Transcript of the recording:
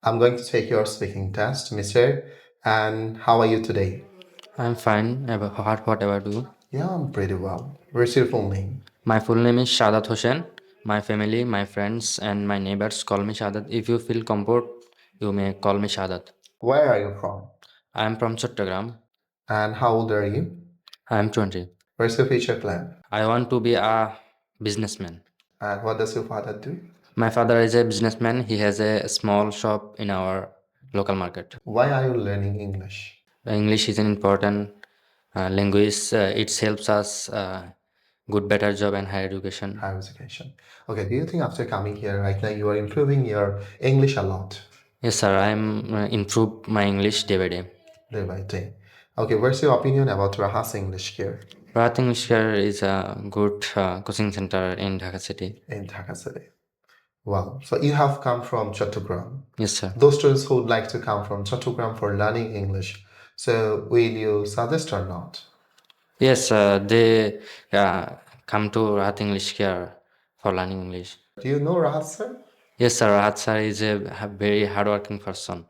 I'm going to take your speaking test, Mr. And how are you today? I'm fine. What about you? Yeah, I'm pretty well. What's your full name? My full name is Shadat Hossain. My family, my friends, and my neighbors call me Shadat. If you feel comfort, you may call me Shadat. Where are you from? I am from Chattogram. And how old are you? I am 20. Where's your future plan? I want to be a businessman. And what does your father do? My father is a businessman. He has a small shop in our local market. Why are you learning English? English is an important language. It helps us good, better job and higher education. Higher education. Okay, do you think after coming here right now you are improving your English a lot Yes, sir. I am improve my English day by day. day by day? Okay, what's your opinion about Rahas English here Rahat English Care is a good coaching center in Dhaka City. in Dhaka City? Wow, so you have come from Chattogram. Yes, sir. Those students who would like to come from Chattogram for learning English, so will you suggest or not? Yes, they come to Rahat English Care for learning English. Do you know Rahat sir? Yes, sir. Rahat sir is a very hardworking person.